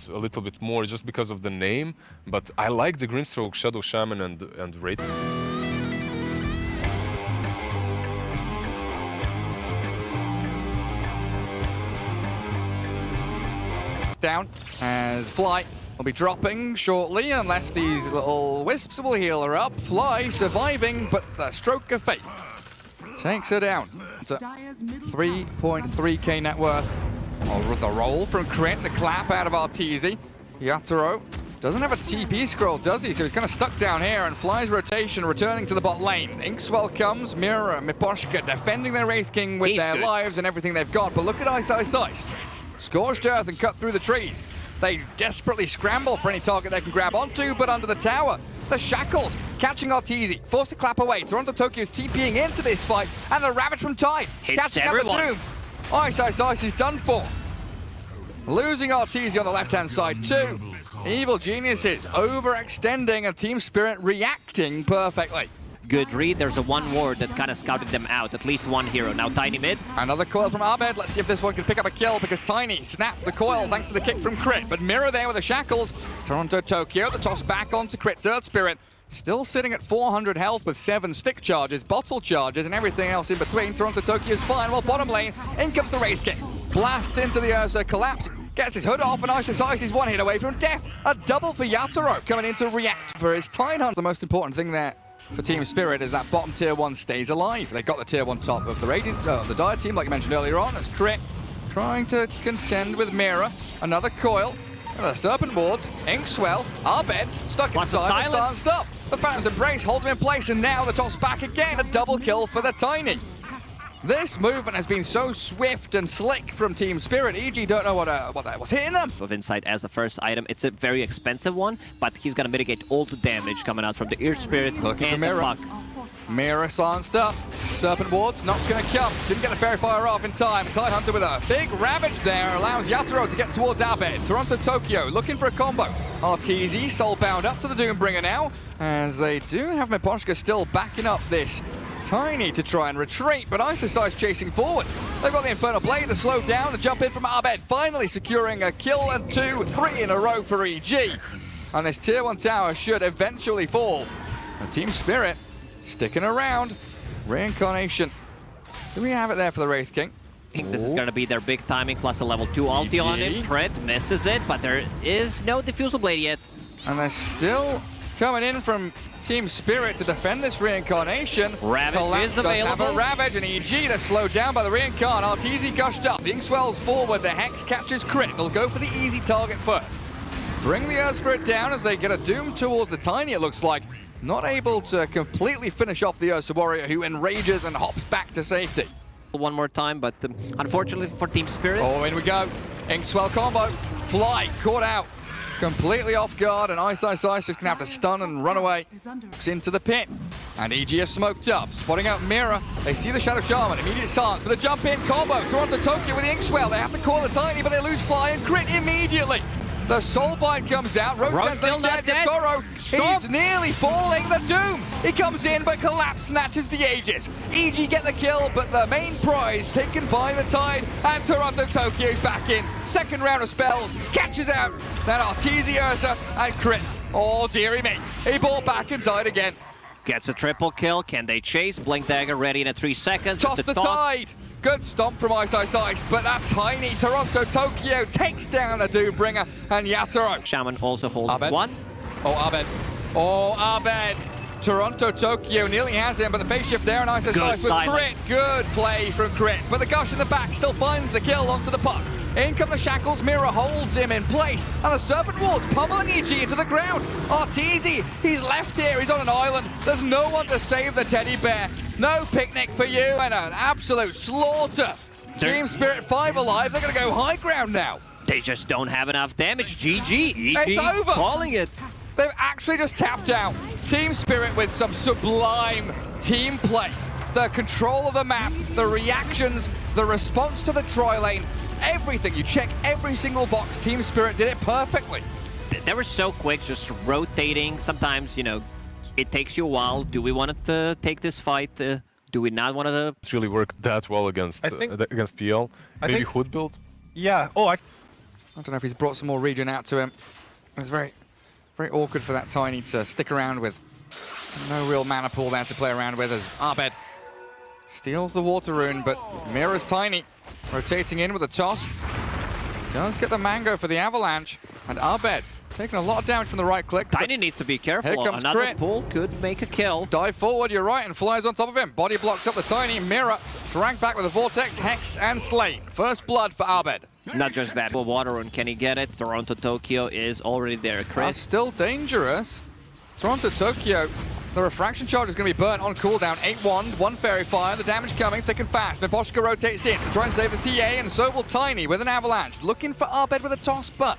a little bit more just because of the name, but I like the Grimstroke, Shadow Shaman, and Raid. Down as Fly will be dropping shortly unless these little wisps will heal her up. Fly surviving, but the stroke of fate takes her down. It's a 3.3k net worth. Oh, the roll from Crit, the clap out of Arteezy. Yatoro doesn't have a TP scroll, does he? So he's kind of stuck down here, and Fly's rotation returning to the bot lane. Inkswell comes, Mira, Miposhka defending their Wraith King with their lives and everything they've got. But look at Ice. Scorched earth and cut through the trees. They desperately scramble for any target they can grab onto, but under the tower, the Shackles catching Arteezy, forced to clap away. Toronto Tokyo's TPing into this fight, and the Ravage from Tide catching everyone. Out the Doom. Ice is done for. Losing Arteezy on the left-hand side too. Evil Geniuses overextending, and Team Spirit reacting perfectly. Good read. There's a one ward that kind of scouted them out. At least one hero. Now Tiny mid. Another coil from Abed. Let's see if this one can pick up a kill, because Tiny snapped the coil thanks to the kick from Crit. But Mirror there with the shackles. Toronto Tokyo, the toss back onto Crit's Earth Spirit. Still sitting at 400 health with 7 stick charges, bottle charges, and everything else in between. Toronto Tokyo's fine. Well, bottom lane, in comes the Wraith King. Blasts into the Ursa, collapse, gets his hood off, and Ice is 1 hit away from death. A double for Yatoro coming in to react for his Tide Hunt. The most important thing there for Team Spirit is that bottom tier 1 stays alive. They got the tier 1 top of the Radiant, the Dire team, like you mentioned earlier on. As Crit trying to contend with Mira. Another coil. The Serpent Wards, Inkswell, Abed stuck inside and starts up. The Phantom's Embrace holds him in place, and now the toss back again. A double kill for the Tiny. This movement has been so swift and slick from Team Spirit. EG don't know what that was hitting them. Of Insight as the first item. It's a very expensive one, but he's gonna mitigate all the damage coming out from the Earth Spirit and the Bug. Mira silenced up. Serpent Wards not gonna come. Didn't get the Fairy Fire off in time. Tide Hunter with a big Ravage there allows Yatoro to get towards Abed. Toronto Tokyo looking for a combo. Arteezy soulbound up to the Doombringer now, as they do have Miposhka still backing up this Tiny to try and retreat, but Ice chasing forward. They've got the Infernal Blade to slow down, the jump in from Abed, finally securing a kill, and 2, 3 in a row for EG. And this tier 1 tower should eventually fall. And Team Spirit sticking around. Reincarnation. Do we have it there for the Wraith King? I think this is going to be their big timing, plus a level 2 ulti on him. Crit misses it, but there is no Diffusal Blade yet. And they're still coming in from Team Spirit to defend this Reincarnation. Ravage is available. Have a Ravage, and EG that's slowed down by the Reincarn. Arteezy gushed up. Inkswell's forward. The Hex catches Crit. They'll go for the easy target first. Bring the Earth Spirit down as they get a Doom towards the Tiny, it looks like. Not able to completely finish off the Ursa Warrior, who enrages and hops back to safety. One more time, but unfortunately for Team Spirit. Oh, in we go. Inkswell combo. Fly caught out. Completely off guard, and Ice just gonna have to stun and run away. Into the pit. And EG is smoked up, spotting out Mira. They see the Shadow Shaman, immediate silence for the jump in combo. Toronto Tokyo with the Inkswell. They have to call the Tiny, but they lose Fly and Crit immediately. The Soulbind comes out. Rogue's still dead. Toro, he's nearly falling. The Doom. He comes in, but Collapse snatches the Aegis. EG get the kill, but the main prize taken by the Tide, and Toronto Tokyo's back in. Second round of spells, catches out that Arteezy Ursa, and Crit. Oh, dearie me. He bought back and died again. Gets a triple kill. Can they chase? Blink Dagger ready in 3 seconds. Toss the Tide. Good stomp from Ice, but that Tiny Toronto Tokyo takes down the Doombringer, and Yatoro. Shaman also holds Abed. 1. Oh, Abed. Oh, Abed. Toronto Tokyo nearly has him, but the face shift there, and Ice with Crit. Good play from Crit, but the Gush in the back still finds the kill onto the puck. In come the Shackles, Mira holds him in place, and the Serpent Wards pummeling EG into the ground. Arteezy, he's left here, he's on an island. There's no one to save the teddy bear. No picnic for you, and an absolute slaughter. Team Spirit 5 alive, they're gonna go high ground now. They just don't have enough damage. GG, EG it's over. Calling it. They've actually just tapped out. Team Spirit with some sublime team play. The control of the map, the reactions, the response to the Troy lane, everything. You check every single box. Team Spirit did it perfectly. They were so quick, just rotating. Sometimes, you know, it takes you a while. Do we want to take this fight? Do we not want to? It's really worked that well against PL. Maybe Hood build. Yeah. Oh, I don't know if he's brought some more regen out to him. It was very, very awkward for that Tiny to stick around with. No real mana pool there to play around with as Abed steals the water rune, but mirrors Tiny, rotating in with a toss. Does get the mango for the avalanche, and Abed taking a lot of damage from the right click. Tiny needs to be careful. Here comes Another Crit. pull could make a kill. Dive forward, you're right, and flies on top of him. Body blocks up the Tiny. Mirror dragged back with a vortex, hexed and slain. First blood for Abed. Not just that. Well, water rune, can he get it? Toronto Tokyo is already there. That's Chris. still dangerous. Toronto Tokyo, the refraction charge is going to be burnt on cooldown. 8-1, 1 fairy fire, the damage coming thick and fast. Miposhka rotates in to try and save the TA, and so will Tiny with an avalanche. Looking for Abed with a toss, but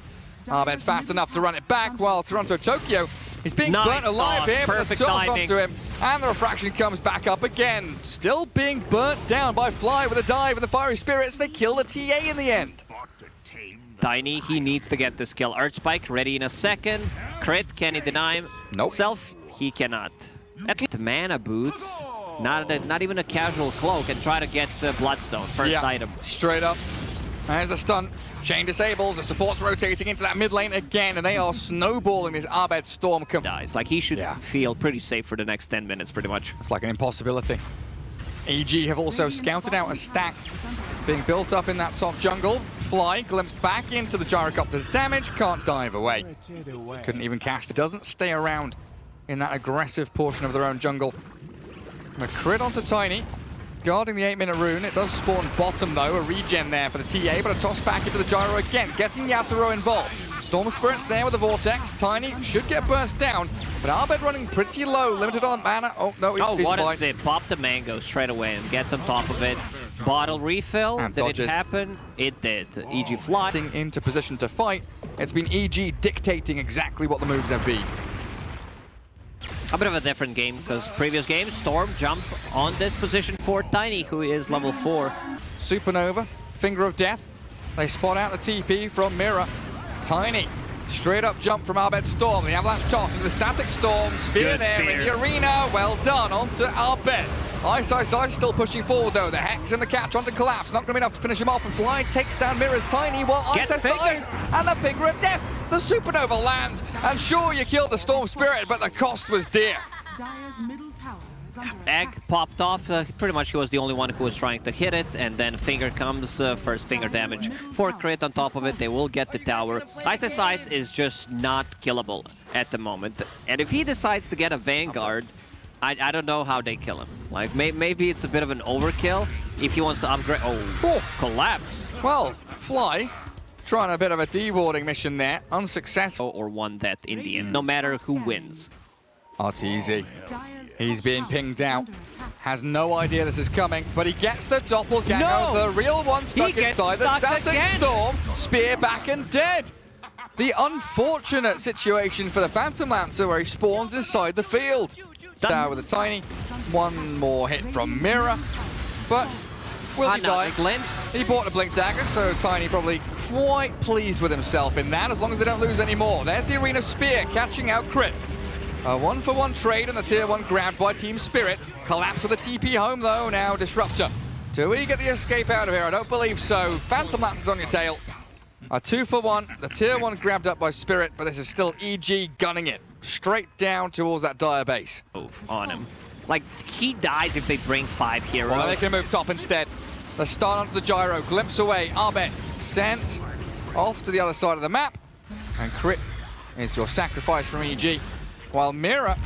Abed's fast enough to run it back, while Toronto Tokyo is being burnt alive here, but the toss onto him, and the refraction comes back up again. Still being burnt down by Fly with a dive and the fiery spirits. They kill the TA in the end. Tiny, he needs to get this kill. Earth Spike ready in a second. Crit, can he deny him? Nope. Self, he cannot. At least mana boots, not even a casual cloak, and try to get the Bloodstone, first item. Straight up. There's a stun. Chain disables, the support's rotating into that mid lane again, and they are snowballing this Abed Storm. Dies. Like, he should feel pretty safe for the next 10 minutes, pretty much. It's like an impossibility. EG have also scouted out a stack being built up in that top jungle. Fly glimpsed back into the gyrocopter's damage, can't dive away. Couldn't even cast it, doesn't stay around in that aggressive portion of their own jungle. A crit onto Tiny, guarding the 8-minute rune. It does spawn bottom though, a regen there for the TA, but a toss back into the gyro again, getting Yatoro involved. Storm Spirit's there with the vortex. Tiny should get burst down, but Abed running pretty low, limited on mana. Oh no, he's what fine. is it? Pop the mango straight away and gets on top of it. Bottle refill, And did dodges. it happen? It did. EG fly. Into position to fight. It's been EG dictating exactly what the moves have been. A bit of a different game, because previous game, Storm jump on this position for Tiny, who is level 4. Supernova, Finger of Death. They spot out the TP from Mirror. Tiny, straight up jump from Abed Storm. The avalanche toss into the static storm. Spear Good there spear. in the arena. Well done onto Abed. Ice still pushing forward though. The Hex and the catch onto Collapse. Not going to be enough to finish him off. And Fly takes down Mirror's Tiny while Ice and the Finger of Death. The Supernova lands. And sure, you killed the Storm Spirit, but the cost was dear. Dire's middle tower is under Egg attack. popped off. Pretty much he was the only one who was trying to hit it, and then Finger comes, first Finger damage. 4 crit on top of it, they will get the tower. Ice is just not killable at the moment. And if he decides to get a Vanguard, I don't know how they kill him. Like, maybe it's a bit of an overkill if he wants to upgrade. Oh, Collapse. Well, Fly trying a bit of a dewarding mission there. Unsuccessful. Or one death in the end, no matter who wins. RTZ. Dire's He's being top pinged is out. under attack. Has no idea this is coming, but he gets the doppelganger. No! The real one stuck He gets inside the stuck static again. storm. Spear back and dead. The unfortunate situation for the Phantom Lancer where he spawns inside the field. Down with a Tiny. One more hit from Mirror. But will he die? Another glimpse. He bought a Blink Dagger, so Tiny probably quite pleased with himself in that, as long as they don't lose any more. There's the Arena Spear catching out Crit. A 1-for-1 trade and the tier 1 grabbed by Team Spirit. Collapse with a TP home though, now Disruptor. Do we get the escape out of here? I don't believe so. Phantom Lancer's on your tail. A 2-for-1, the tier 1 grabbed up by Spirit, but this is still EG gunning it. Straight down towards that Dire base. On him. Like, he dies if they bring 5 heroes. Well, they can move top instead. The start onto the gyro, glimpse away. Abed sent off to the other side of the map. And Crit is your sacrifice from EG. While Mirror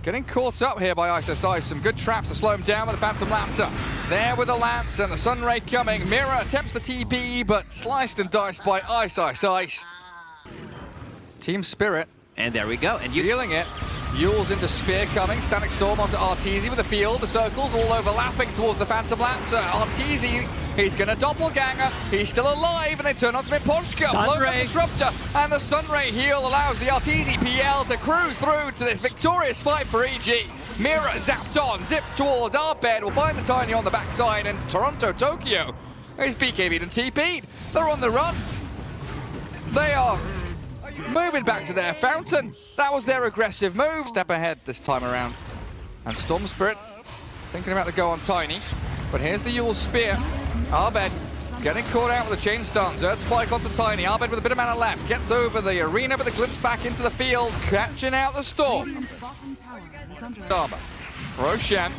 getting caught up here by ISSI. Some good traps to slow him down with the Phantom Lancer. There with the Lance and the Sunray coming. Mirror attempts the TP, but sliced and diced by Ice. Team Spirit. And there we go. And you Feeling it. Yule's into Spear coming. Static Storm onto Arteezy with the field. The circles all overlapping towards the Phantom Lancer. Arteezy, he's going to doppelganger. He's still alive, and they turn onto Miposhka. Low Disruptor, and the Sunray heal allows the Arteezy PL to cruise through to this victorious fight for EG. Mirror zapped on, zipped towards Abed. Will find the Tiny on the backside, and Toronto Tokyo is BKB'd and TP'd. They're on the run. They are moving back to their fountain. That was their aggressive move. Step ahead this time around. And Storm Spirit thinking about the go on Tiny. But here's the Yule Spear. Abed getting caught out with the chain stun. Zerd spike onto Tiny. Abed with a bit of mana left. Gets over the arena, but the glimpse back into the field. Catching out the storm. Radiant's bottom tower is under Armor. Roshan.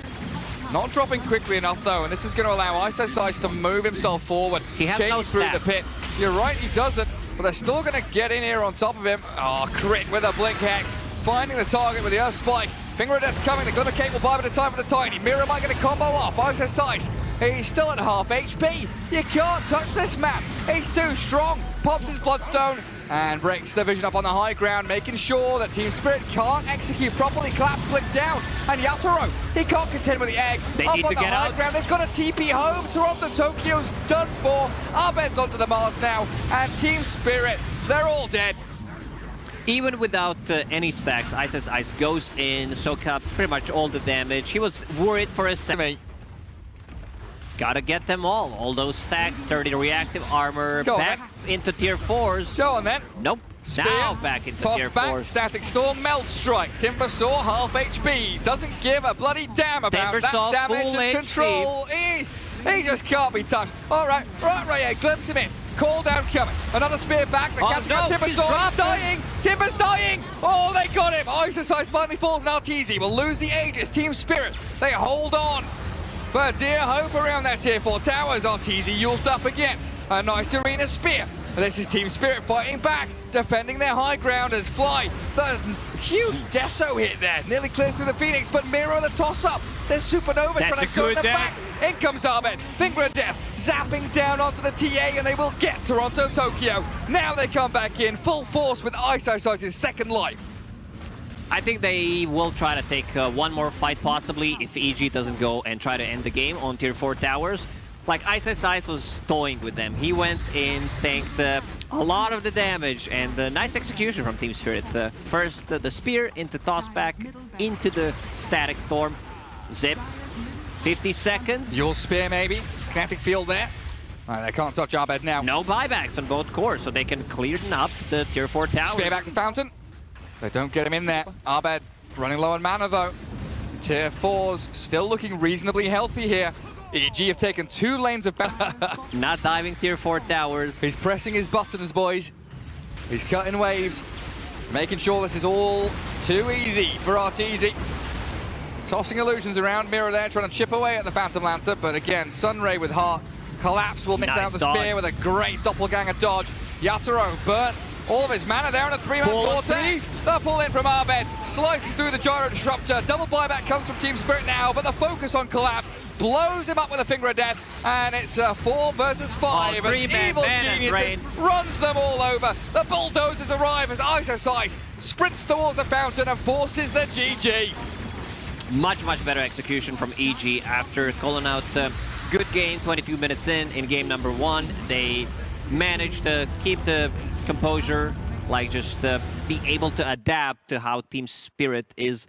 Not dropping quickly enough, though, and this is going to allow Ice to move himself forward. He has chasing no through stab. the pit. You're right, he doesn't, but they're still going to get in here on top of him. Oh, crit with a Blink Hex. Finding the target with the Earth Spike. Finger of Death coming, the Glimmer Cape will buy a bit of time for the Tiny. Mira might get a combo off. Ice. He's still at half HP. You can't touch this man. He's too strong. Pops his Bloodstone and breaks the vision up on the high ground, making sure that Team Spirit can't execute properly. Collapse Blink down. And Yatoro, he can't contend with the egg. They up need on to the get high out. ground. They've got a TP home. Toronto Tokyo's done for. Abed's onto the Mars now. And Team Spirit, they're all dead. Even without any stacks, Ice goes in, soak up pretty much all the damage. He was worried for a second. Gotta get them all those stacks, 30 reactive armor, Go on, back into tier 4s. Go on then. Nope, Spear, now back into toss tier back, 4s. Static Storm, Melt Strike. Timbersaw, half HP. Doesn't give a bloody damn about Timbersaw, that damage full and HP. control. He just can't be touched. All right, yeah, glimpse him in. Call down coming. Another spear back. The catch no, he's Timbersaw dropped dying. Timber's dying. Oh, they got him. Ice finally falls, and Arteezy will lose the Aegis. Team Spirit, they hold on. For dear hope around that tier 4 towers. Arteezy used up again. A nice arena spear. This is Team Spirit fighting back, defending their high ground as Fly. The huge Deso hit there. Nearly clears through the Phoenix, but Miro the toss-up. There's Supernova That's trying to a zone good them back. In comes Abed. Finger of Death, zapping down onto the TA, and they will get Toronto Tokyo. Now they come back in full force with Ice's second life. I think they will try to take one more fight possibly if EG doesn't go and try to end the game on tier 4 towers. Like Ice was toying with them. He went in, tanked a lot of the damage, and nice execution from Team Spirit. First the spear into toss back, into the static storm. Zip. 50 seconds. You'll spear maybe. Kinetic field there. They can't touch Abed now. No buybacks on both cores, so they can clear up the tier 4 tower. Spear back to Fountain. They don't get him in there. Abed running low on mana though. Tier 4's still looking reasonably healthy here. EG have taken 2 lanes of Not diving tier 4 towers. He's pressing his buttons, boys. He's cutting waves. Making sure this is all too easy for Arteezy. Tossing illusions around, Mira there trying to chip away at the Phantom Lancer, but again, Sunray with heart. Collapse will miss Nice out the dodge. spear with a great doppelganger dodge. Yatoro burnt all of his mana there in a 3-man vortex. The pull in from Abed, slicing through the Gyro Disruptor. Double buyback comes from Team Spirit now, but the focus on Collapse blows him up with a Finger of Death, and it's a 4 versus 5 as three-man Evil ban and Geniuses runs them all over. The bulldozers arrive as Ice sprints towards the fountain and forces the GG. Much better execution from EG after calling out good game 22 minutes in game number 1. They managed to keep the composure, like just be able to adapt to how Team Spirit is